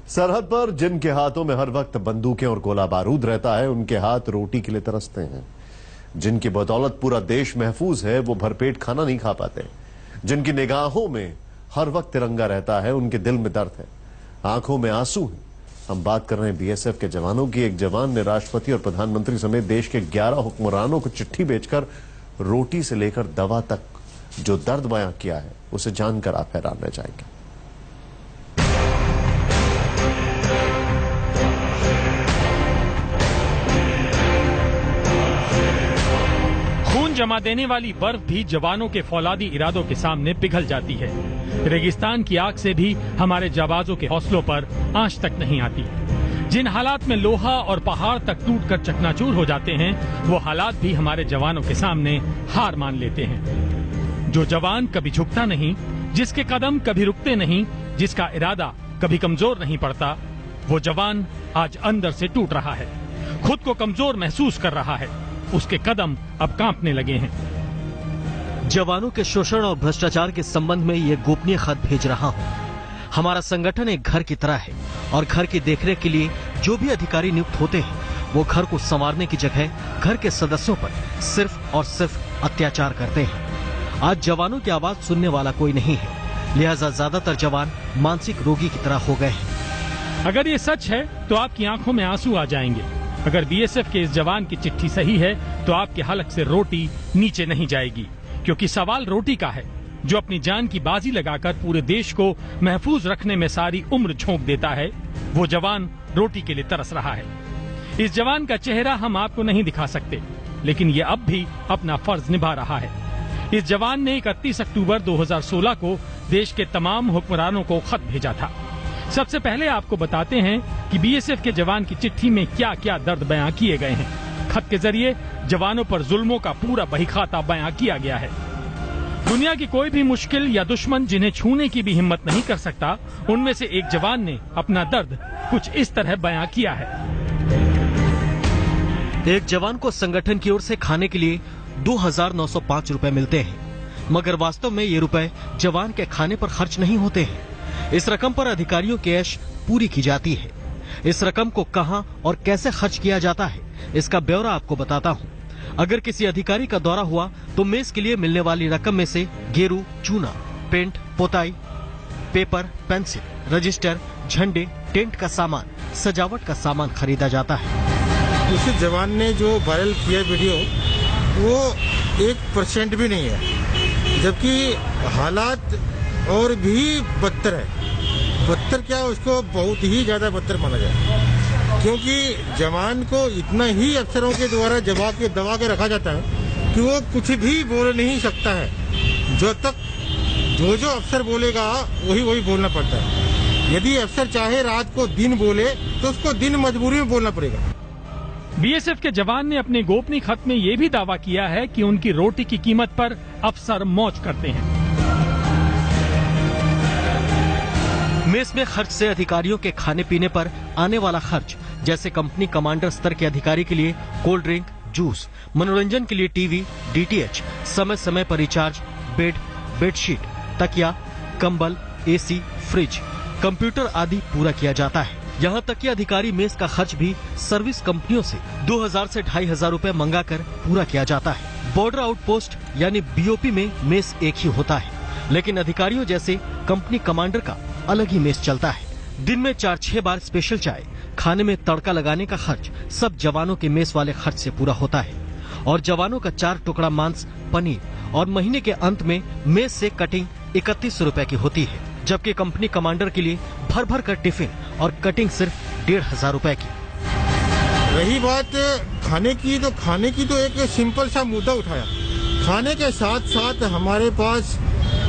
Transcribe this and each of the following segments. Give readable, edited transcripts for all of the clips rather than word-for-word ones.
सरहद पर जिनके हाथों में हर वक्त बंदूकें और गोला बारूद रहता है, उनके हाथ रोटी के लिए तरसते हैं। जिनकी बदौलत पूरा देश महफूज है, वो भरपेट खाना नहीं खा पाते। जिनकी निगाहों में हर वक्त तिरंगा रहता है, उनके दिल में दर्द है, आंखों में आंसू है। हम बात कर रहे हैं बीएसएफ के जवानों की। एक जवान ने राष्ट्रपति और प्रधानमंत्री समेत देश के 11 हुक्मरानों को चिट्ठी भेजकर रोटी से लेकर दवा तक जो दर्द बयां किया है, उसे जानकर आप हैरान रह जाएंगे। खून जमा देने वाली बर्फ भी जवानों के फौलादी इरादों के सामने पिघल जाती है। रेगिस्तान की आग से भी हमारे जाबाजों के हौसलों पर आंच तक नहीं आती। जिन हालात में लोहा और पहाड़ तक टूटकर चकनाचूर हो जाते हैं, वो हालात भी हमारे जवानों के सामने हार मान लेते हैं। जो जवान कभी झुकता नहीं, जिसके कदम कभी रुकते नहीं, जिसका इरादा कभी कमजोर नहीं पड़ता, वो जवान आज अंदर से टूट रहा है, खुद को कमजोर महसूस कर रहा है। उसके कदम अब कांपने लगे हैं। जवानों के शोषण और भ्रष्टाचार के संबंध में ये गोपनीय खत भेज रहा हूँ। हमारा संगठन एक घर की तरह है और घर की देखरेख के लिए जो भी अधिकारी नियुक्त होते हैं, वो घर को संवारने की जगह घर के सदस्यों पर सिर्फ और सिर्फ अत्याचार करते हैं। आज जवानों की आवाज सुनने वाला कोई नहीं है, लिहाजा ज्यादातर जवान मानसिक रोगी की तरह हो गए हैं। अगर ये सच है तो आपकी आंखों में आंसू आ जाएंगे। अगर बीएसएफ के इस जवान की चिट्ठी सही है तो आपके हलक से रोटी नीचे नहीं जाएगी, क्योंकि सवाल रोटी का है। जो अपनी जान की बाजी लगाकर पूरे देश को महफूज रखने में सारी उम्र झोंक देता है, वो जवान रोटी के लिए तरस रहा है। इस जवान का चेहरा हम आपको नहीं दिखा सकते, लेकिन ये अब भी अपना फर्ज निभा रहा है। इस जवान ने 31 अक्टूबर 2016 को देश के तमाम हुक्मरानों को खत भेजा था। सबसे पहले आपको बताते हैं कि बीएसएफ के जवान की चिट्ठी में क्या क्या दर्द बयां किए गए हैं। खत के जरिए जवानों पर जुल्मों का पूरा बहीखाता बयां किया गया है। दुनिया की कोई भी मुश्किल या दुश्मन जिन्हें छूने की भी हिम्मत नहीं कर सकता, उनमें से एक जवान ने अपना दर्द कुछ इस तरह बयां किया है। एक जवान को संगठन की ओर से खाने के लिए 2,905 रुपए मिलते हैं, मगर वास्तव में ये रुपए जवान के खाने पर खर्च नहीं होते हैं। इस रकम पर अधिकारियों की ऐश पूरी की जाती है। इस रकम को कहां और कैसे खर्च किया जाता है, इसका ब्यौरा आपको बताता हूं। अगर किसी अधिकारी का दौरा हुआ तो मेस के लिए मिलने वाली रकम में से गेरू, चूना, पेंट, पोताई, पेपर, पेंसिल, रजिस्टर, झंडे, टेंट का सामान, सजावट का सामान खरीदा जाता है। उस जवान ने जो वायरल किया वीडियो, वो 1% भी नहीं है, जबकि हालात और भी बदतर है। बदतर क्या, उसको बहुत ही ज्यादा बदतर माना जाए, क्योंकि जवान को इतना ही अफसरों के द्वारा दबा के रखा जाता है कि वो कुछ भी बोल नहीं सकता है। जो तक जो अफसर बोलेगा वही बोलना पड़ता है। यदि अफसर चाहे रात को दिन बोले तो उसको दिन मजबूरी में बोलना पड़ेगा। बीएसएफ के जवान ने अपने गोपनीय खत में ये भी दावा किया है कि उनकी रोटी की कीमत पर अफसर मौज करते हैं। मेस में खर्च से अधिकारियों के खाने पीने पर आने वाला खर्च, जैसे कंपनी कमांडर स्तर के अधिकारी के लिए कोल्ड ड्रिंक, जूस, मनोरंजन के लिए टीवी, डीटीएच, समय समय पर रिचार्ज, बेड, बेडशीट, तकिया, कंबल, एसी, फ्रिज, कंप्यूटर आदि पूरा किया जाता है। यहाँ तक कि अधिकारी मेस का खर्च भी सर्विस कंपनियों से 2,000 से 2,500 रुपए मंगाकर पूरा किया जाता है। बॉर्डर आउटपोस्ट यानी बीओपी में मेस एक ही होता है, लेकिन अधिकारियों जैसे कंपनी कमांडर का अलग ही मेस चलता है। दिन में 4-6 बार स्पेशल चाय, खाने में तड़का लगाने का खर्च सब जवानों के मेस वाले खर्च से पूरा होता है। और जवानों का 4 टुकड़ा मांस, पनीर और महीने के अंत में मेस से कटिंग 31 रुपए की होती है, जबकि कंपनी कमांडर के लिए भर भर कर टिफिन और कटिंग सिर्फ 1,500 रुपए की। रही बात खाने की तो एक सिंपल सा मुद्दा उठाया। खाने के साथ साथ हमारे पास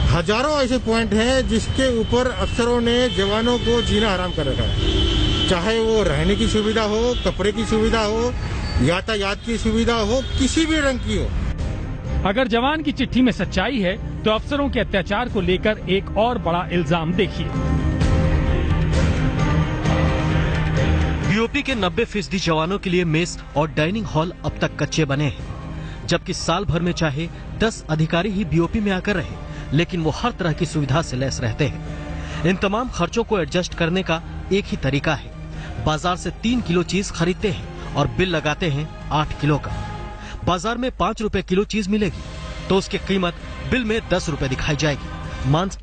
हजारों ऐसे पॉइंट हैं जिसके ऊपर अफसरों ने जवानों को जीना हराम कर रखा है। चाहे वो रहने की सुविधा हो, कपड़े की सुविधा हो, यातायात की सुविधा हो, किसी भी रंग की हो। अगर जवान की चिट्ठी में सच्चाई है तो अफसरों के अत्याचार को लेकर एक और बड़ा इल्जाम देखिए। बीओपी के 90% जवानों के लिए मेस और डाइनिंग हॉल अब तक कच्चे बने हैं, जबकि साल भर में चाहे 10 अधिकारी ही बीओपी में आकर रहे, लेकिन वो हर तरह की सुविधा से लैस रहते हैं। इन तमाम खर्चों को एडजस्ट करने का एक ही तरीका है। बाजार से 3 किलो चीज खरीदते हैं और बिल लगाते हैं 8 किलो का। बाजार में 5 रुपए किलो चीज मिलेगी तो उसकी कीमत बिल में 10 रुपए दिखाई जाएगी। मांस